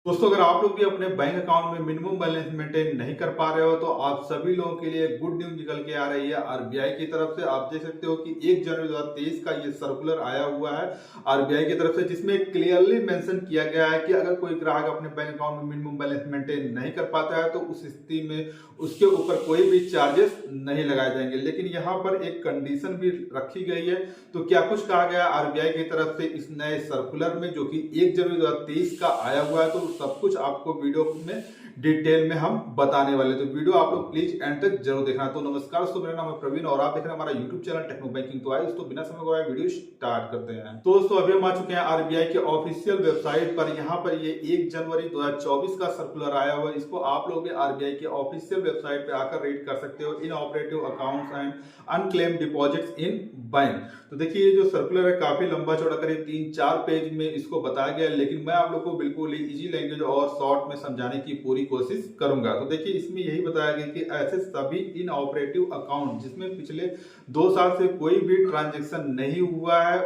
दोस्तों, अगर आप लोग भी अपने बैंक अकाउंट में मिनिमम बैलेंस मेंटेन नहीं कर पा रहे हो तो आप सभी लोगों के लिए गुड न्यूज निकल के आ रही है आरबीआई की तरफ से। आप देख सकते हो कि 1 जनवरी 2023 का ये सर्कुलर आया हुआ है आरबीआई की तरफ से, जिसमें क्लियरली मेंशन किया गया है कि अगर कोई ग्राहक अपने बैंक अकाउंट में मिनिमम बैलेंस मेंटेन नहीं कर पाता है तो उस स्थिति में उसके ऊपर कोई भी चार्जेस नहीं लगाए जाएंगे। लेकिन यहाँ पर एक कंडीशन भी रखी गई है। तो क्या कुछ कहा गया आरबीआई की तरफ से इस नए सर्कुलर में, जो कि 1 जनवरी 2023 का आया हुआ है, तो सब कुछ आपको वीडियो में डिटेल में हम बताने वाले। तो वीडियो आप लोग प्लीज एंड तक जरूर देखना। तो नमस्कार दोस्तों, मेरा नाम है प्रवीण और आप देख रहे हैं हमारा यूट्यूब चैनल टेक्नो बैंकिंग। तो आइए दोस्तों, बिना समय गवाए वीडियो स्टार्ट करते हैं। तो दोस्तों, अभी हम आ चुके हैं आरबीआई के ऑफिशियल वेबसाइट पर। यहाँ पर ये 1 जनवरी 2024 का सर्कुलर आया हुआ है। इसको आप लोग भी आरबीआई के ऑफिशियल वेबसाइट पे आकर रीड कर सकते हो। Inoperative accounts and unclaimed deposits in bank. तो देखिए, ये जो सर्कुलर है काफी लंबा चौड़ा, करीब 3-4 पेज में इसको बताया गया है, लेकिन मैं आप लोग को बिल्कुल इजी लैंग्वेज और शॉर्ट में समझाने की पूरी कोशिश करूंगा। तो देखिए, इसमें यही बताया गया कि ऐसे सभी इन ऑपरेटिव अकाउंट जिसमें पिछले 2 साल से कोई भी ट्रांजेक्शन नहीं हुआ है,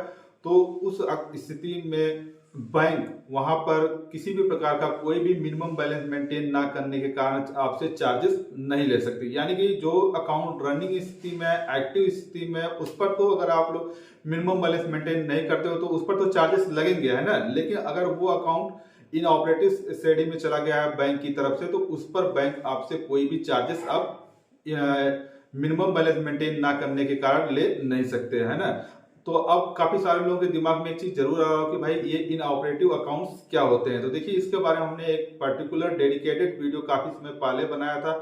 तो उस स्थिति में बैंक वहां पर किसी भी प्रकार का कोई भी मिनिमम बैलेंस मेंटेन ना करने के कारण आपसे चार्जेस नहीं ले सकती। यानी कि जो अकाउंट रनिंग स्थिति में, एक्टिव स्थिति में, उस पर तो अगर आप लोग मिनिमम बैलेंस मेंटेन नहीं करते हो तो उस पर तो चार्जेस लगेंगे, है ना। लेकिन अगर वो अकाउंट इन ऑपरेटिव श्रेणी में चला गया है बैंक की तरफ से, तो उस पर बैंक आपसे कोई भी चार्जेस अब मिनिमम बैलेंस मेंटेन ना करने के कारण ले नहीं सकते, है ना। तो अब काफी सारे लोगों के दिमाग में एक चीज जरूर आ रहा हो कि भाई ये इन ऑपरेटिव अकाउंट्स क्या होते हैं। तो देखिए, इसके बारे में हमने एक पर्टिकुलर डेडिकेटेड वीडियो काफी समय पहले बनाया था,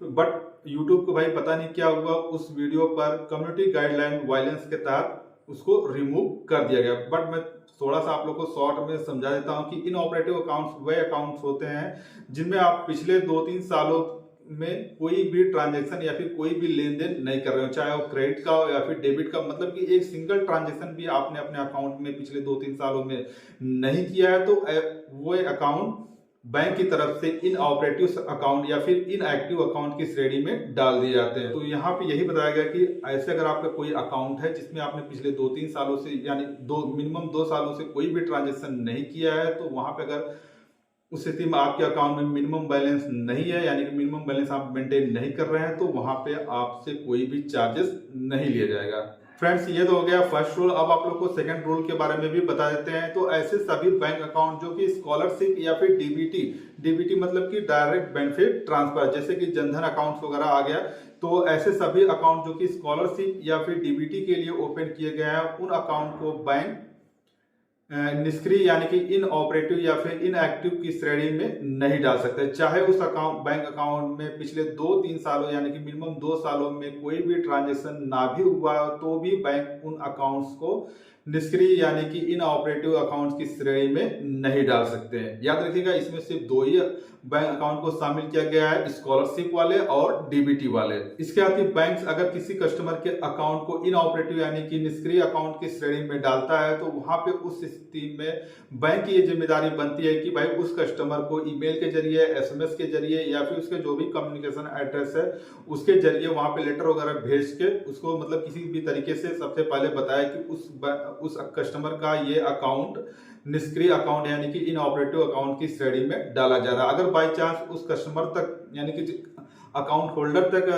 बट यूट्यूब को भाई पता नहीं क्या हुआ, उस वीडियो पर कम्युनिटी गाइडलाइन वायलेंस के तहत उसको रिमूव कर दिया गया। बट मैं थोड़ा सा आप लोग को शॉर्ट में समझा देता हूं कि इन ऑपरेटिव अकाउंट्स वे अकाउंट्स होते हैं जिनमें आप पिछले 2-3 सालों में कोई भी ट्रांजैक्शन या फिर कोई भी लेन देन नहीं कर रहे हो, चाहे वो क्रेडिट का हो या फिर डेबिट का। मतलब कि एक सिंगल ट्रांजैक्शन भी आपने अपने अकाउंट में पिछले 2-3 सालों में नहीं किया है, तो वो अकाउंट बैंक की तरफ से इन ऑपरेटिव अकाउंट या फिर इन एक्टिव अकाउंट की श्रेणी में डाल दिए जाते हैं। तो यहाँ पे यही बताया गया कि ऐसे अगर आपका कोई अकाउंट है जिसमें आपने पिछले 2-3 सालों से, यानी मिनिमम 2 सालों से कोई भी ट्रांजेक्शन नहीं किया है, तो वहां पे अगर उस स्थिति में आपके अकाउंट में मिनिमम बैलेंस नहीं है, यानी कि मिनिमम बैलेंस आप मेंटेन नहीं कर रहे हैं, तो वहां पे आपसे कोई भी चार्जेस नहीं लिया जाएगा। फ्रेंड्स, ये तो हो गया फर्स्ट रूल। अब आप लोग को सेकंड रूल के बारे में भी बता देते हैं। तो ऐसे सभी बैंक अकाउंट जो कि स्कॉलरशिप या फिर डीबीटी, डीबीटी मतलब कि डायरेक्ट बेनिफिट ट्रांसफर, जैसे कि जनधन अकाउंट वगैरह आ गया, तो ऐसे सभी अकाउंट जो कि स्कॉलरशिप या फिर डीबीटी के लिए ओपन किए गए हैं, उन अकाउंट को बैंक निष्क्रिय यानी कि इन ऑपरेटिव या फिर इन एक्टिव की श्रेणी में नहीं डाल सकते। चाहे उस अकाउंट, बैंक अकाउंट में पिछले 2-3 सालों यानी कि मिनिमम 2 सालों में कोई भी ट्रांजेक्शन ना भी हुआ हो, तो भी बैंक उन अकाउंट्स को निष्क्रिय यानी कि इन ऑपरेटिव अकाउंट्स की श्रेणी में नहीं डाल सकते हैं। याद रखिएगा, इसमें सिर्फ 2 ही बैंक अकाउंट को शामिल किया गया है, स्कॉलरशिप वाले और डीबीटी वाले। इसके साथ ही बैंक अगर किसी कस्टमर के अकाउंट को इन ऑपरेटिव यानी कि निष्क्रिय अकाउंट की श्रेणी में डालता है, तो वहां पे उस स्थिति में बैंक की ये जिम्मेदारी बनती है कि भाई उस कस्टमर को ईमेल के जरिए, एसएमएस के जरिए या फिर उसके जो भी कम्युनिकेशन एड्रेस है उसके जरिए वहां पे लेटर वगैरह भेज के उसको, मतलब किसी भी तरीके से सबसे पहले बताया कि उस कस्टमर का ये अकाउंट निष्क्रिय अकाउंट यानी कि इन ऑपरेटिव अकाउंट की श्रेणी में डाला जा रहा है। अगर बाई चांस उस कस्टमर तक यानी कि अकाउंट होल्डर तक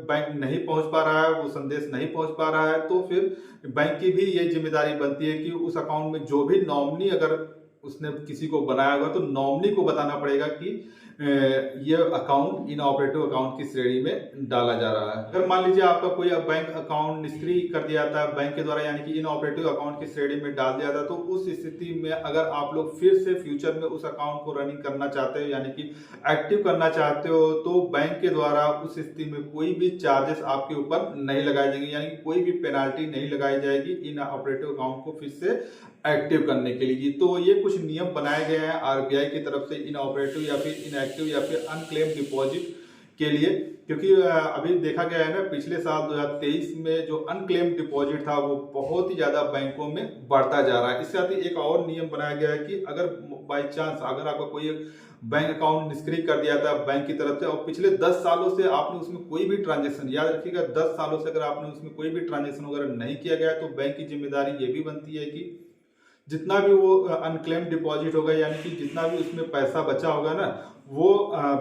बैंक नहीं पहुंच पा रहा है, वो संदेश नहीं पहुंच पा रहा है, तो फिर बैंक की भी ये जिम्मेदारी बनती है कि उस अकाउंट में जो भी नॉमिनी अगर उसने किसी को बनाया होगा, तो नॉमिनी को बताना पड़ेगा कि ये अकाउंट इन ऑपरेटिव अकाउंट की श्रेणी में डाला जा रहा है। अगर मान लीजिए आपका कोई बैंक अकाउंट निष्क्रिय कर दिया जाता है बैंक के द्वारा, यानी कि इन ऑपरेटिव अकाउंट की श्रेणी में डाल दिया जाता है, तो उस स्थिति में अगर आप लोग फिर से फ्यूचर में उस अकाउंट को रनिंग करना चाहते हो यानी कि एक्टिव करना चाहते हो, तो बैंक के द्वारा उस स्थिति में कोई भी चार्जेस आपके ऊपर नहीं लगाए जाएंगे, यानी कि कोई भी पेनाल्टी नहीं लगाई जाएगी इन ऑपरेटिव अकाउंट को फिर से एक्टिव करने के लिए। तो ये कुछ नियम बनाए गए हैं आरबीआई की तरफ से इन ऑपरेटिव या फिर इनएक्टिव या फिर अनक्लेम डिपॉजिट के लिए, क्योंकि अभी देखा गया है ना, पिछले साल 2023 में जो अनक्लेम डिपॉजिट था वो बहुत ही ज्यादा बैंकों में बढ़ता जा रहा है। इसके साथ ही एक और नियम बनाया गया है कि अगर बाई चांस अगर आपका कोई बैंक अकाउंट निष्क्रिय कर दिया था बैंक की तरफ से और पिछले 10 सालों से आपने उसमें कोई भी ट्रांजेक्शन, याद रखिएगा 10 सालों से अगर आपने उसमें कोई भी ट्रांजेक्शन वगैरह नहीं किया गया, तो बैंक की जिम्मेदारी ये भी बनती है कि जितना भी वो अनक्लेम डिपॉजिट होगा, यानी कि जितना भी उसमें पैसा बचा होगा ना, वो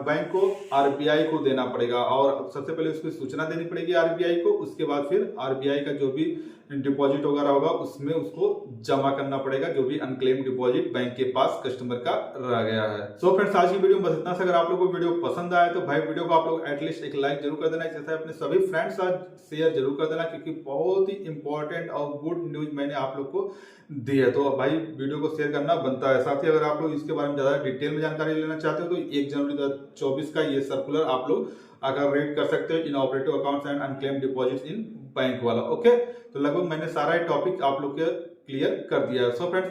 बैंक को आरबीआई को देना पड़ेगा। और सबसे पहले उसकी सूचना देनी पड़ेगी आरबीआई को, उसके बाद फिर आरबीआई का जो भी डिपॉजिट वगैरह होगा उसमें उसको जमा करना पड़ेगा, जो भी अनक्लेम डिपॉजिट बैंक के पास कस्टमर का रह गया है। सो फ्रेंड्स, आज की वीडियो में बस इतना सा। अगर आप लोग को वीडियो पसंद आया तो भाई वीडियो को आप लोग एटलीस्ट एक लाइक जरूर कर देना, जैसे अपने सभी फ्रेंड्स साथ शेयर जरूर कर देना, क्योंकि बहुत ही इंपॉर्टेंट और गुड न्यूज मैंने आप लोग को दी है। तो भाई वीडियो को शेयर करना बनता है। साथ ही अगर आप लोग इसके बारे में ज्यादा डिटेल में जानकारी लेना चाहते हो तो 1 जनवरी 2024 का ये सर्कुलर आप लोग अगर रीड कर सकते हो, inoperative accounts and unclaimed deposits in bank वाला। ओके, तो लगभग मैंने सारा टॉपिक आप लोग के क्लियर कर दिया है। सो फ्रेंड्स,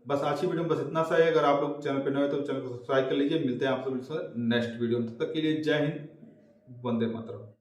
बस आज की वीडियो में बस इतना सा है। अगर आप लोग चैनल पे नए हो तो चैनल को सब्सक्राइब कर लीजिए। मिलते हैं आप सब नेक्स्ट वीडियो में, तब तक के लिए जय हिंद, वंदे मातरम।